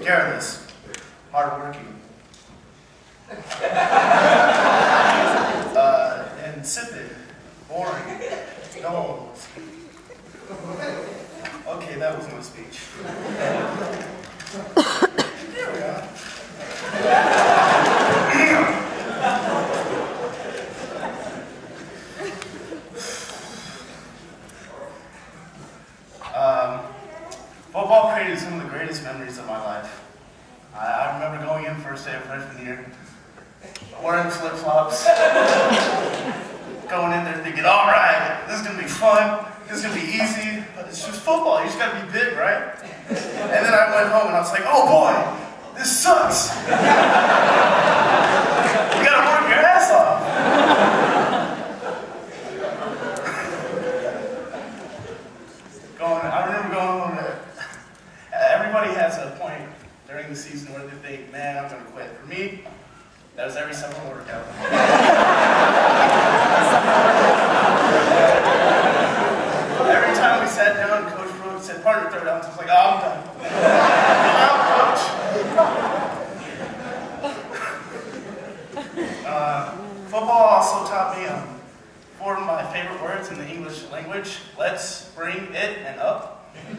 careless, hardworking, insipid, boring, dull. Okay, that was my speech. There we are. Football created some of the greatest memories of my life. I remember going in first day of freshman year, wearing flip-flops, going in there thinking, all right, this is going to be fun, this is going to be easy, but it's just football, you just got to be big, right? And then I went home and I was like, oh boy, this sucks. You got to work your ass off. I remember going home. Everybody has a point during the season where they think, man, I'm going to quit. For me, that was every summer workout. Every time we sat down, Coach Brooks said, partner third downs, I was like, oh, I'm done. I'm out, Coach. Football also taught me four of my favorite words in the English language. Let's, bring, it, and up. It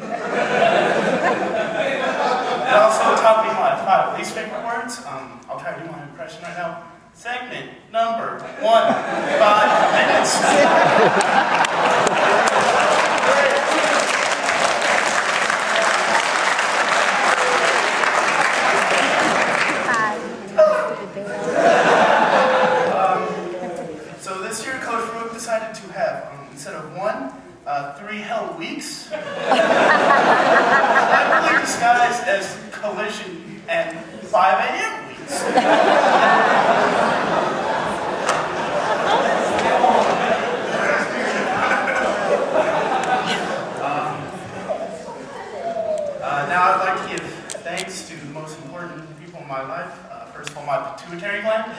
also taught me my five least favorite words. I'll try to do my impression right now. Segment number 1, 5 minutes. So this year, Coach Brooke decided to have, instead of 3 hell weeks, cleverly disguised as collision and 5 a.m. weeks. Now I'd like to give thanks to the most important people in my life. First of all, my pituitary gland.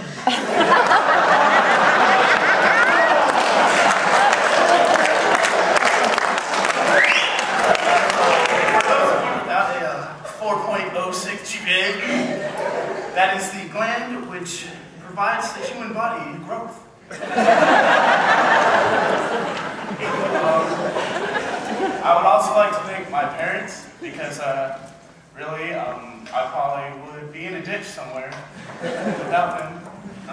That is the gland which provides the human body growth. I would also like to thank my parents because really I probably would be in a ditch somewhere without them. I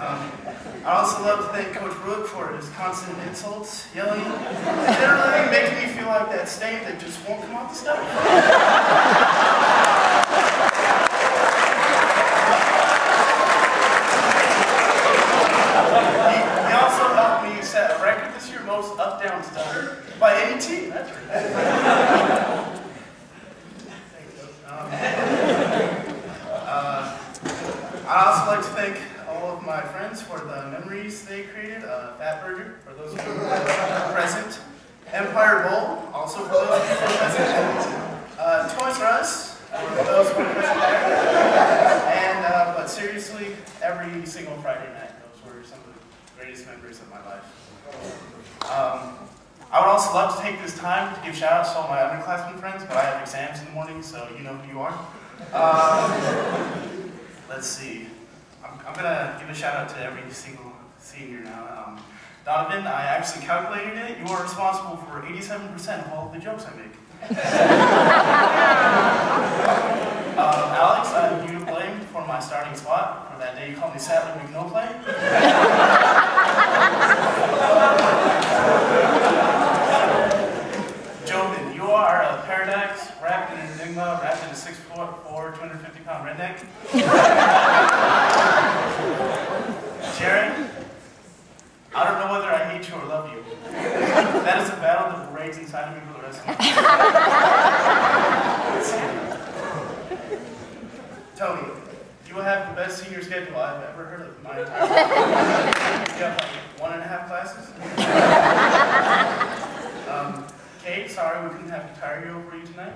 also love to thank Coach Brooke for his constant insults, yelling, and generally making me feel like that stain that just won't come off the stove. Set a record this year, most up-down stuff by any team. That's right. I'd also like to thank all of my friends for the memories they created. Fat Burger, for those of you who were present. Empire Bowl, also for those of you who were present. Toys R Us, for those who were present there. And, but seriously, every single Friday night, those were some of the greatest memories of my life. I would also love to take this time to give shout-outs to all my underclassmen friends, but I have exams in the morning, so you know who you are. Let's see. I'm going to give a shout-out to every single senior now. Donovan, I actually calculated it. You are responsible for 87% of all of the jokes I make. Alex, I have you to blame for my starting spot for that day you called me Sattler with no play. Jovin, you are a paradox wrapped in an enigma, wrapped in a 6'4", 250-pound redneck. Jared, I don't know whether I hate you or love you. That is a battle that will rage inside of me for the rest of my life. Tony, you will have the best senior schedule I've ever heard of in my entire life. You have like 1.5 classes. Kate, sorry we couldn't have guitar for you tonight.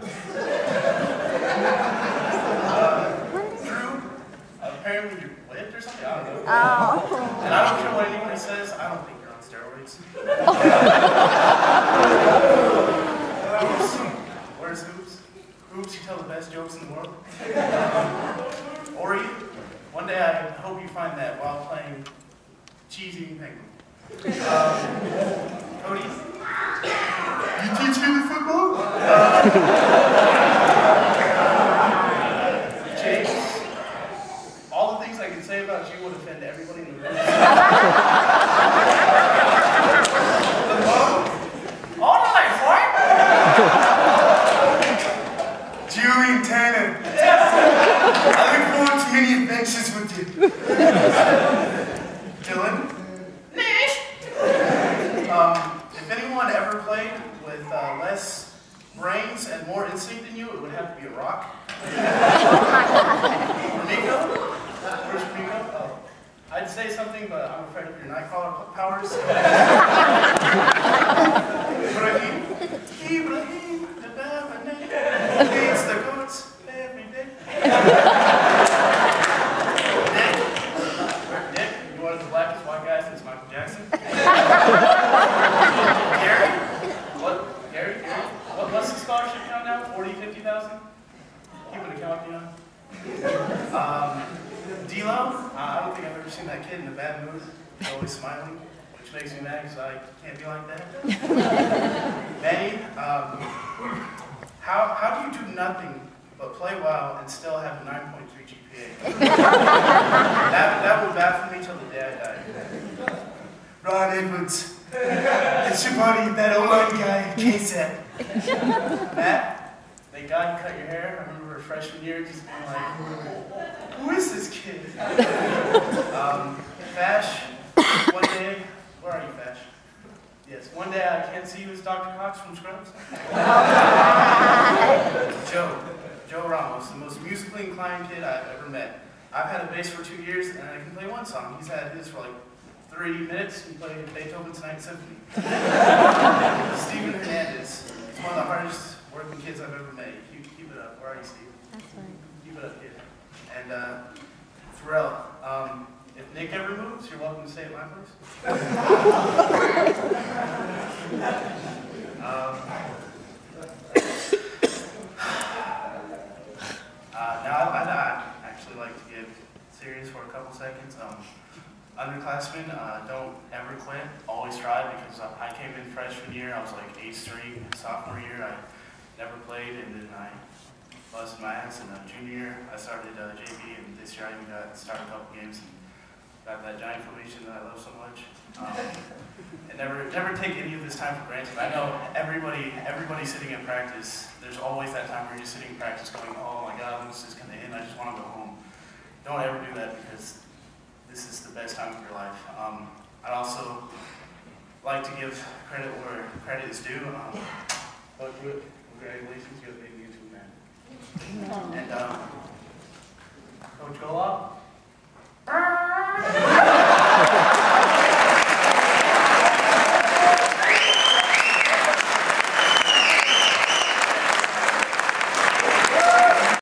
Drew, apparently you're whipped or something, I don't know. Oh. And I don't care what anyone says, I don't think you're on steroids. Hoops, where's Hoops? Hoops, you tell the best jokes in the world. Ori, one day I hope you find that while playing cheesy penguin. Cody, you teach me the football? James, all the things I can say about you would offend everybody in the room. Julie and Tanner, I look forward to many adventures with you. Dylan? Nish? If anyone ever played with less brains and more instinct than you, it would have to be a rock. Rico? Where's Rico? Oh. I'd say something, but I'm afraid of your nightcrawler powers. Ibrahim, the Babane, feeds the goats every day. Nick, you're one of the blackest white guys since Michael Jackson. Gary? Gary? What's the scholarship count now? 40, 50,000? Keep it a count, you know? D-Lo? I don't think I've ever seen that kid in a bad mood. He's always smiling, which makes me mad because I can't be like that. Manny, how do you do nothing but play well and still have a 9.3 GPA? that will baffle me till the day I die. Ron Edwards, it's your buddy, that O-line guy, K-Set. Matt, thank God you cut your hair. I remember freshman year just being like, who is this kid? Fash, one day, where are you, Fash? Yes, one day I can't see you as Dr. Cox from Scrubs. Joe Ramos, the most musically inclined kid I've ever met. I've had a bass for 2 years and I can play one song. He's had his for like 30 minutes. He played Beethoven's Ninth Symphony. Steven Hernandez, he's one of the hardest working kids I've ever met. Keep it up. Where are you, Steve? That's right. Keep it up, kid. And Pharrell, if Nick ever moves, you're welcome to stay at my place. Now I'd actually like to get serious for a couple seconds. Underclassmen, don't ever quit. Always try, because I came in freshman year, I was like 8th string. Sophomore year, I never played, and then I busted my ass. And junior year, I started JV, and this year I even started a couple games and got that giant formation that I love so much. And never take any of this time for granted. I know everybody sitting in practice, there's always that time where you're just sitting in practice going, oh my God, when this is going to end, I just want to go home. Don't ever do that, because this is the best time of your life. I'd also like to give credit where credit is due. Coach Wood, congratulations, you have made me into a man. And Coach Golop,